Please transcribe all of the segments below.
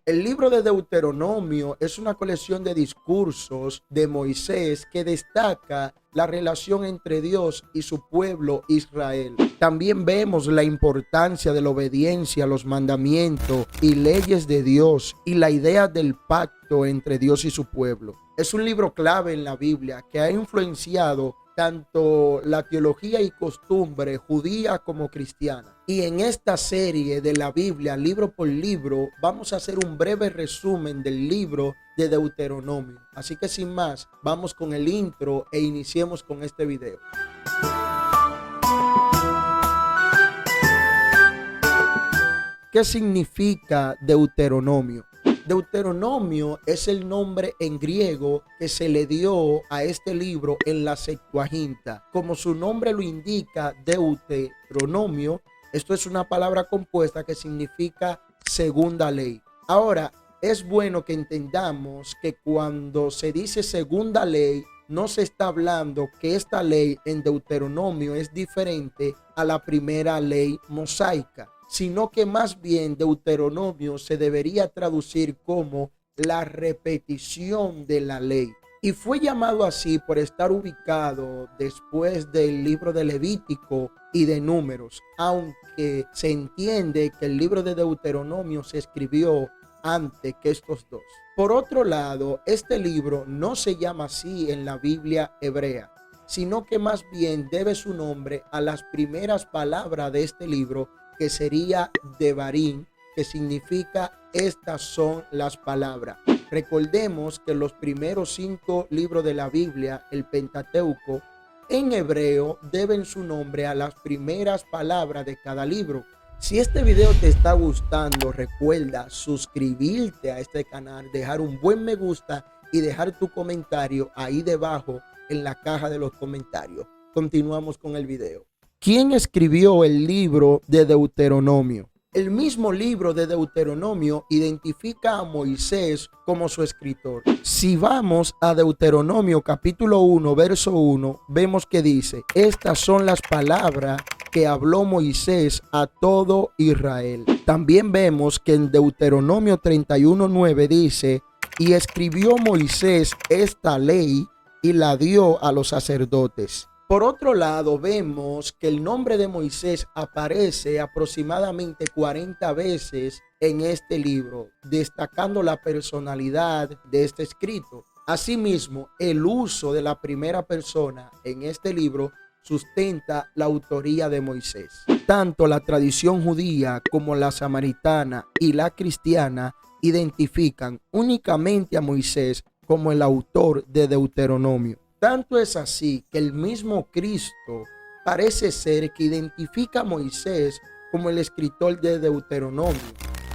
El libro de Deuteronomio es una colección de discursos de Moisés que destaca la relación entre Dios y su pueblo Israel. También vemos la importancia de la obediencia a los mandamientos y leyes de Dios y la idea del pacto entre Dios y su pueblo. Es un libro clave en la Biblia que ha influenciado tanto la teología y costumbre judía como cristiana. Y en esta serie de la Biblia, libro por libro, vamos a hacer un breve resumen del libro de Deuteronomio. Así que sin más, vamos con el intro e iniciemos con este video. ¿Qué significa Deuteronomio? Deuteronomio es el nombre en griego que se le dio a este libro en la Septuaginta. Como su nombre lo indica, Deuteronomio, esto es una palabra compuesta que significa segunda ley. Ahora, es bueno que entendamos que cuando se dice segunda ley, no se está hablando que esta ley en Deuteronomio es diferente a la primera ley mosaica, sino que más bien Deuteronomio se debería traducir como la repetición de la ley. Y fue llamado así por estar ubicado después del libro de Levítico y de Números, aunque se entiende que el libro de Deuteronomio se escribió antes que estos dos. Por otro lado, este libro no se llama así en la Biblia hebrea, sino que más bien debe su nombre a las primeras palabras de este libro, que sería Devarim, que significa estas son las palabras. Recordemos que los primeros 5 libros de la Biblia, el Pentateuco, en hebreo deben su nombre a las primeras palabras de cada libro. Si este video te está gustando, recuerda suscribirte a este canal, dejar un buen me gusta y dejar tu comentario ahí debajo en la caja de los comentarios. Continuamos con el video. ¿Quién escribió el libro de Deuteronomio? El mismo libro de Deuteronomio identifica a Moisés como su escritor. Si vamos a Deuteronomio capítulo 1, verso 1, vemos que dice: estas son las palabras que habló Moisés a todo Israel. También vemos que en Deuteronomio 31:9 dice: y escribió Moisés esta ley y la dio a los sacerdotes. Por otro lado, vemos que el nombre de Moisés aparece aproximadamente 40 veces en este libro, destacando la personalidad de este escrito. Asimismo, el uso de la primera persona en este libro sustenta la autoría de Moisés. Tanto la tradición judía como la samaritana y la cristiana identifican únicamente a Moisés como el autor de Deuteronomio. Tanto es así que el mismo Cristo parece ser que identifica a Moisés como el escritor de Deuteronomio.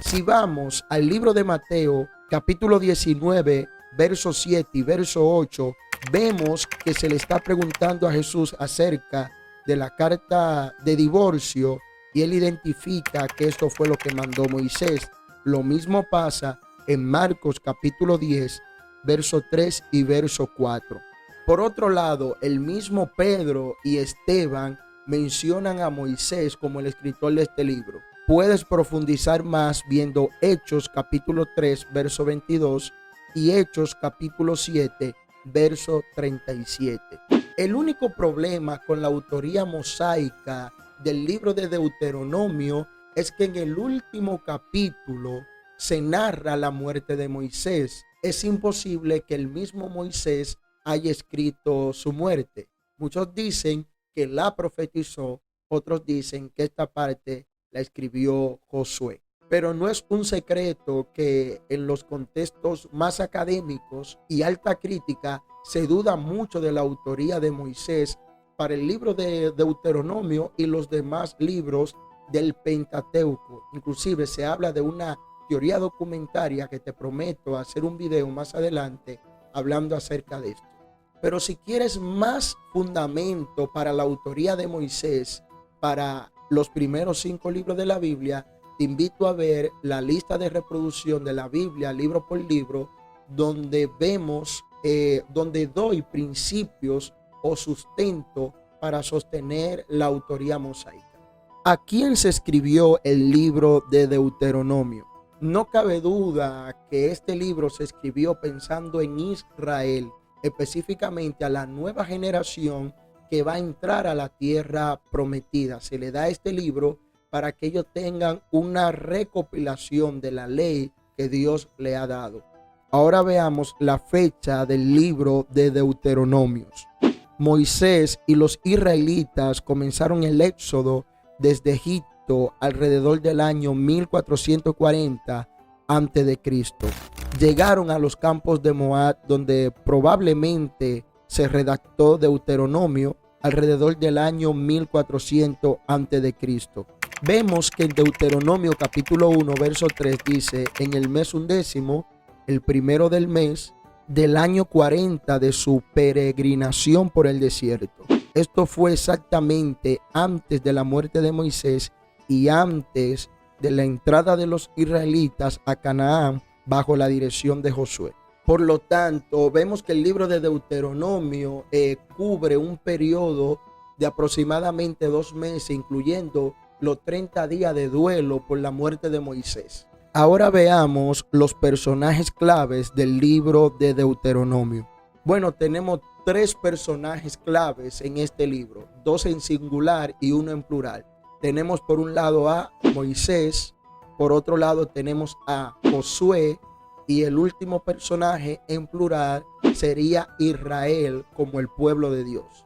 Si vamos al libro de Mateo, capítulo 19, verso 7 y verso 8, vemos que se le está preguntando a Jesús acerca de la carta de divorcio y él identifica que esto fue lo que mandó Moisés. Lo mismo pasa en Marcos, capítulo 10, verso 3 y verso 4. Por otro lado, el mismo Pedro y Esteban mencionan a Moisés como el escritor de este libro. Puedes profundizar más viendo Hechos capítulo 3, verso 22 y Hechos capítulo 7, verso 37. El único problema con la autoría mosaica del libro de Deuteronomio es que en el último capítulo se narra la muerte de Moisés. Es imposible que el mismo Moisés haya escrito su muerte. Muchos dicen que la profetizó, otros dicen que esta parte la escribió Josué. Pero no es un secreto que en los contextos más académicos y alta crítica se duda mucho de la autoría de Moisés para el libro de Deuteronomio y los demás libros del Pentateuco. Inclusive se habla de una teoría documentaria que te prometo hacer un video más adelante hablando acerca de esto. Pero si quieres más fundamento para la autoría de Moisés, para los primeros 5 libros de la Biblia, te invito a ver la lista de reproducción de la Biblia, libro por libro, donde vemos, donde doy principios o sustento para sostener la autoría mosaica. ¿A quién se escribió el libro de Deuteronomio? No cabe duda que este libro se escribió pensando en Israel, específicamente a la nueva generación que va a entrar a la tierra prometida. Se le da este libro para que ellos tengan una recopilación de la ley que Dios le ha dado. Ahora veamos la fecha del libro de Deuteronomios. Moisés y los israelitas comenzaron el éxodo desde Egipto alrededor del año 1440 a.C. Llegaron a los campos de Moab, donde probablemente se redactó Deuteronomio alrededor del año 1400 a.C. Vemos que en Deuteronomio capítulo 1 verso 3 dice: en el mes 11, el primero del mes del año 40 de su peregrinación por el desierto. Esto fue exactamente antes de la muerte de Moisés y antes de la entrada de los israelitas a Canaán bajo la dirección de Josué. Por lo tanto, vemos que el libro de Deuteronomio cubre un periodo de aproximadamente 2 meses, incluyendo los 30 días de duelo por la muerte de Moisés. Ahora veamos los personajes claves del libro de Deuteronomio. Bueno, tenemos 3 personajes claves en este libro, 2 en singular y 1 en plural. Tenemos por un lado a Moisés, por otro lado tenemos a Josué, y el último personaje en plural sería Israel como el pueblo de Dios.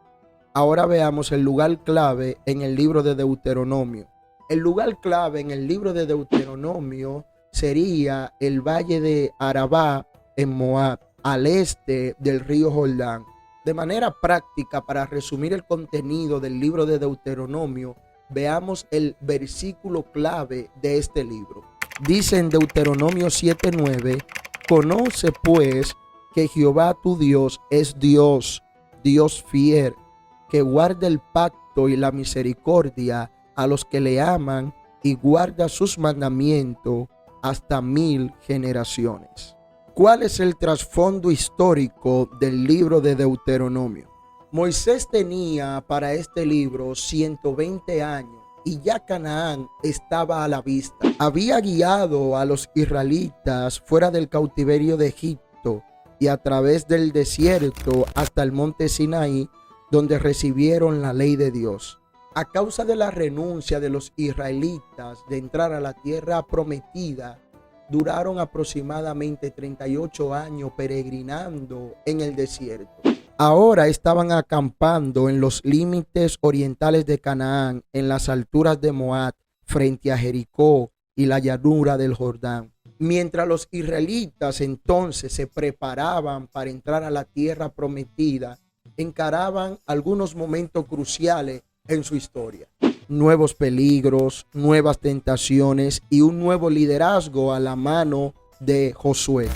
Ahora veamos el lugar clave en el libro de Deuteronomio. El lugar clave en el libro de Deuteronomio sería el valle de Arabá en Moab, al este del río Jordán. De manera práctica, para resumir el contenido del libro de Deuteronomio, veamos el versículo clave de este libro. Dice en Deuteronomio 7:9: conoce pues que Jehová tu Dios es Dios, Dios fiel, que guarda el pacto y la misericordia a los que le aman y guarda sus mandamientos hasta 1000 generaciones. ¿Cuál es el trasfondo histórico del libro de Deuteronomio? Moisés tenía para este libro 120 años y ya Canaán estaba a la vista. Había guiado a los israelitas fuera del cautiverio de Egipto y a través del desierto hasta el monte Sinaí, donde recibieron la ley de Dios. A causa de la renuncia de los israelitas de entrar a la tierra prometida, duraron aproximadamente 38 años peregrinando en el desierto. Ahora estaban acampando en los límites orientales de Canaán, en las alturas de Moab, frente a Jericó y la llanura del Jordán. Mientras los israelitas entonces se preparaban para entrar a la tierra prometida, encaraban algunos momentos cruciales en su historia. Nuevos peligros, nuevas tentaciones y un nuevo liderazgo a la mano de Josué.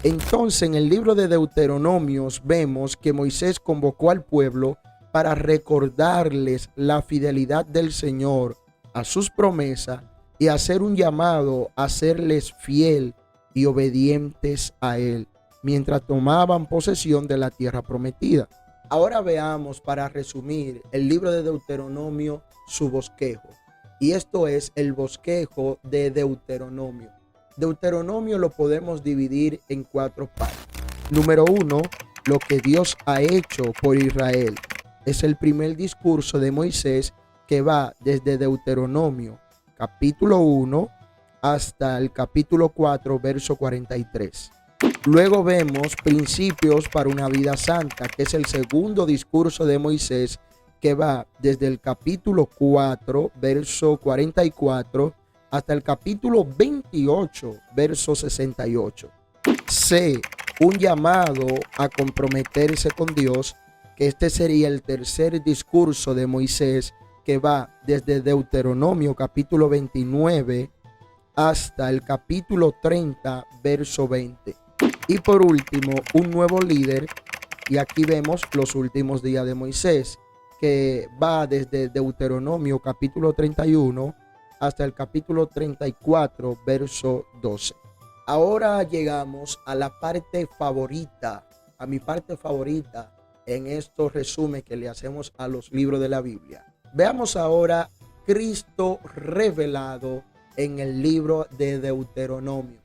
Entonces, en el libro de Deuteronomios vemos que Moisés convocó al pueblo para recordarles la fidelidad del Señor a sus promesas y hacer un llamado a serles fiel y obedientes a Él mientras tomaban posesión de la tierra prometida. Ahora veamos, para resumir, el libro de Deuteronomio, su bosquejo. Y esto es el bosquejo de Deuteronomio. Deuteronomio lo podemos dividir en 4 partes. Número 1, lo que Dios ha hecho por Israel. Es el primer discurso de Moisés que va desde Deuteronomio capítulo 1 hasta el capítulo 4, verso 43. Luego vemos principios para una vida santa, que es el segundo discurso de Moisés, que va desde el capítulo 4, verso 44, hasta el capítulo 28, verso 68. C, un llamado a comprometerse con Dios, que este sería el tercer discurso de Moisés, que va desde Deuteronomio capítulo 29 hasta el capítulo 30, verso 20. Y por último, un nuevo líder, y aquí vemos los últimos días de Moisés, que va desde Deuteronomio capítulo 31 hasta el capítulo 34, verso 12. Ahora llegamos a la parte favorita, a mi parte favorita en estos resúmenes que le hacemos a los libros de la Biblia. Veamos ahora Cristo revelado en el libro de Deuteronomio.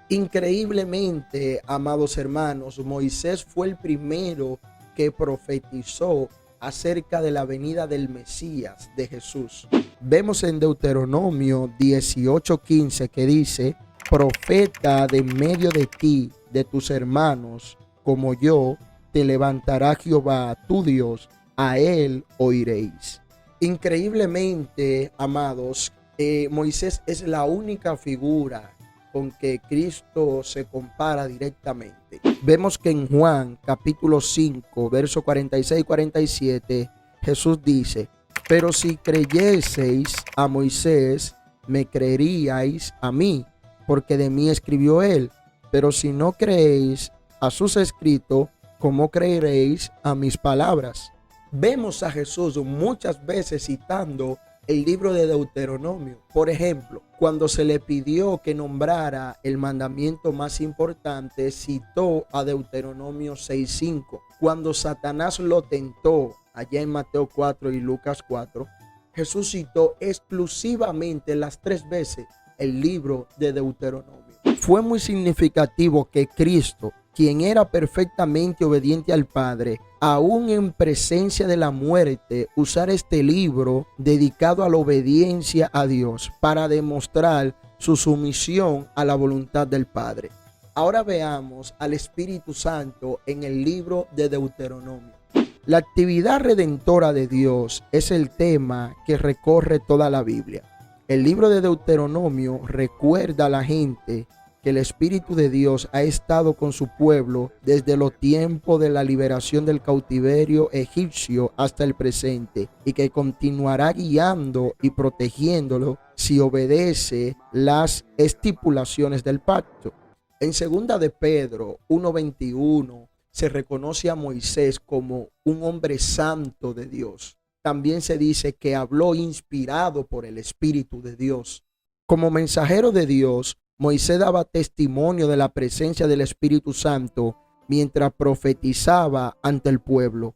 Increíblemente, amados hermanos, Moisés fue el primero que profetizó acerca de la venida del Mesías, de Jesús. Vemos en Deuteronomio 18:15 que dice: profeta de medio de ti, de tus hermanos, como yo, te levantará Jehová tu Dios, a él oiréis. Increíblemente, amados, Moisés es la única figura con que Cristo se compara directamente. Vemos que en Juan capítulo 5, verso 46 y 47, Jesús dice: pero si creyeseis a Moisés, me creeríais a mí, porque de mí escribió él. Pero si no creéis a sus escritos, ¿cómo creeréis a mis palabras? Vemos a Jesús muchas veces citando el libro de Deuteronomio. Por ejemplo, cuando se le pidió que nombrara el mandamiento más importante, citó a Deuteronomio 6:5. Cuando Satanás lo tentó, allá en Mateo 4 y Lucas 4, Jesús citó exclusivamente las 3 veces el libro de Deuteronomio. Fue muy significativo que Cristo, quien era perfectamente obediente al Padre, aún en presencia de la muerte, usar este libro dedicado a la obediencia a Dios para demostrar su sumisión a la voluntad del Padre. Ahora veamos al Espíritu Santo en el libro de Deuteronomio. La actividad redentora de Dios es el tema que recorre toda la Biblia. El libro de Deuteronomio recuerda a la gente que el Espíritu de Dios ha estado con su pueblo desde los tiempos de la liberación del cautiverio egipcio hasta el presente, y que continuará guiando y protegiéndolo si obedece las estipulaciones del pacto. En 2 de Pedro 1:21 se reconoce a Moisés como un hombre santo de Dios. También se dice que habló inspirado por el Espíritu de Dios. Como mensajero de Dios, Moisés daba testimonio de la presencia del Espíritu Santo mientras profetizaba ante el pueblo.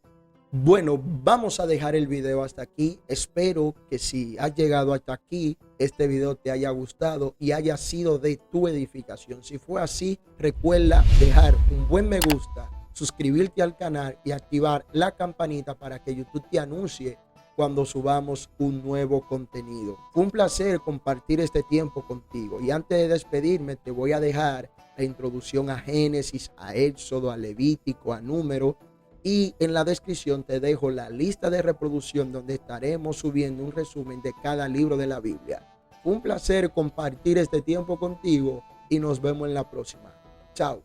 Bueno, vamos a dejar el video hasta aquí. Espero que si has llegado hasta aquí, este video te haya gustado y haya sido de tu edificación. Si fue así, recuerda dejar un buen me gusta, suscribirte al canal y activar la campanita para que YouTube te anuncie cuando subamos un nuevo contenido. Fue un placer compartir este tiempo contigo, y antes de despedirme te voy a dejar la introducción a Génesis, a Éxodo, a Levítico, a Número, y en la descripción te dejo la lista de reproducción donde estaremos subiendo un resumen de cada libro de la Biblia. Fue un placer compartir este tiempo contigo y nos vemos en la próxima. Chao.